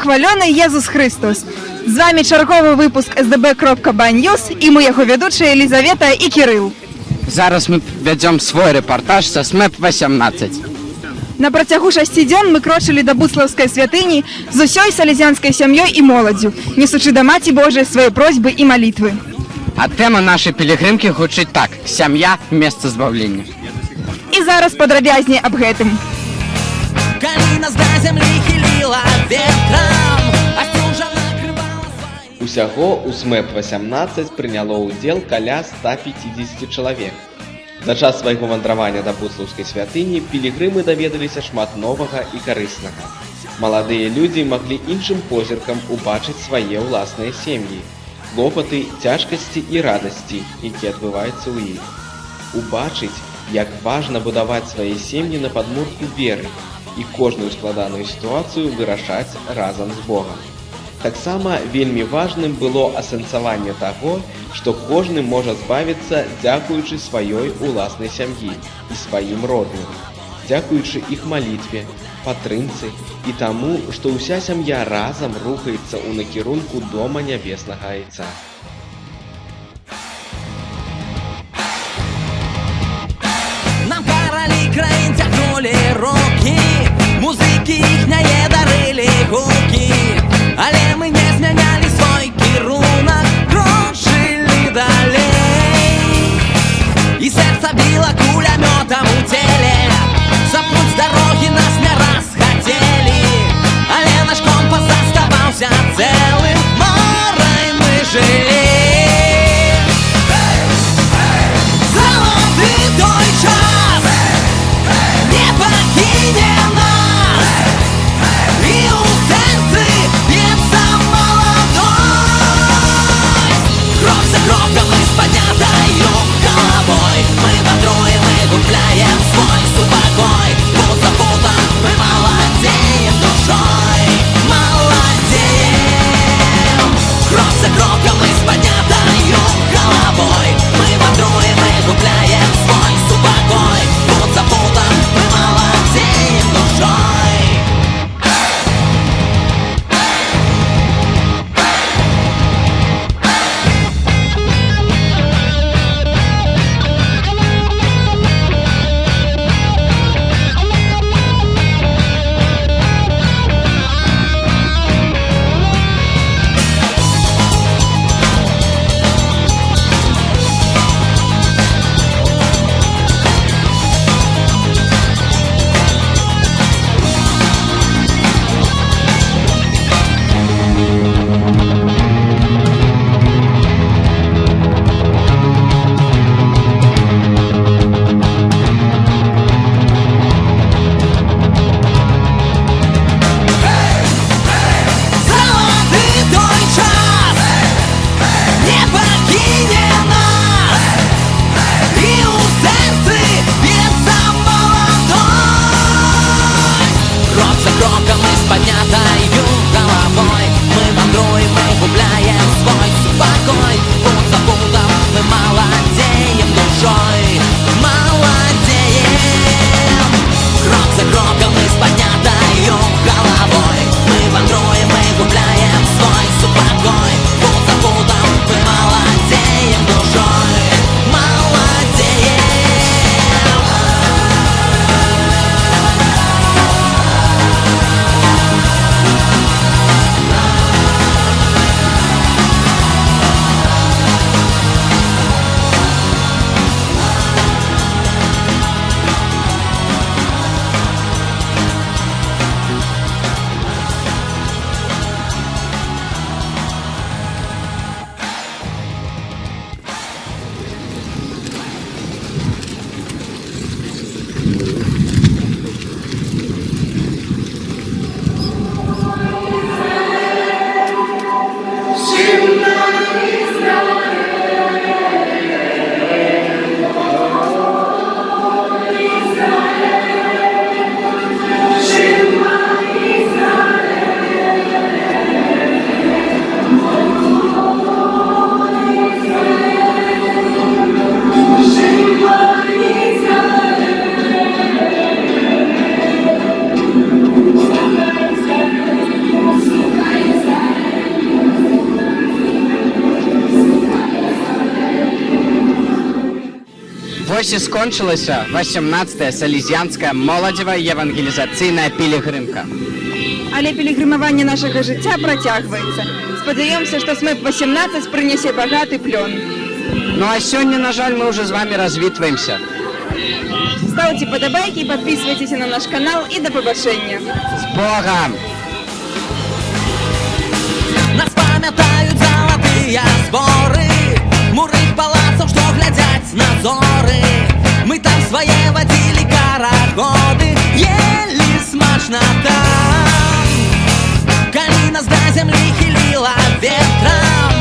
хвалёны Езус Христос. З вами чарговы выпуск sdb.bannews і мы яго вядучыя Елизавета і Кирилл. Зараз мы вядзём свой рэпартаж са СМЭП-18. На працягу 6 дзён мы крочылі да Буслаўскай святыні з усёй салезянскай сям'ёй і моладдзю, несучы да Маці Божай свае просьбы і малітвы. А тэма нашай пілігрымкі гучыць так: сям'я – месца збаўлення. І зараз падрабязней аб гэтым. Калі нас да зямлі хіліла ветрам, а сцюжа накрывала сваім. Усяго ў СМЭП-18 прыняло ўдзел каля 150 чалавек. За час свайго вандравання да Буслаўскай святыні пілігрымы даведаліся шмат новага і карыснага. Маладыя людзі маглі іншым позіркам убачыць свае ўласныя сем'і, клопаты, цяжкасці і радасці, якія адбываюцца ў іх. Убачыць, як важна будаваць свае сем'і на падмурку веры і кожную складаную сітуацыю вырашаць разам з Богам. Таксама вельмі важным было асэнсаванне таго, што кожны можа збавіцца дзякуючы сваёй уласнай сям'і і сваім родным, дзякуючы іх малітве, падтрымцы і таму, што ўся сям'я разам рухаецца ў накірунку дома нябеснага Айца. Нам каралі краін цягнулі рукі, музыкі іхняе дарылі гукі, але мы не змянялі свой кірунак, крочылі далей. І сэрца біла кулямётам у целе, запнуць з дарогі нас не раз хацелі, але наш компас заставаўся цэлым, марай мы жылі. Залаты той час не пакіне нас, і ў сэрцы б'ецца маладосць. Крок за крокам мы з паднятаю галавой, мы вандруем Вось і скончылася 18-я салезіянская моладзевая евангелізацыйная пілігрымка. Але пілігрымаванне нашага жыцця працягваецца. Спадзяёмся, што СМЭП 18 прынясе багаты плён. Ну а сёння, на жаль, мы уже з вами развітваемся. Ставьте подобайки, подписывайтесь на наш канал и до побачення. З Богом! Нас памятают золотые сборы мурых палацов, что глядят на зоры. Мы там свои водили карагоды, ели смачно там. Калина с до земли хилила ветром.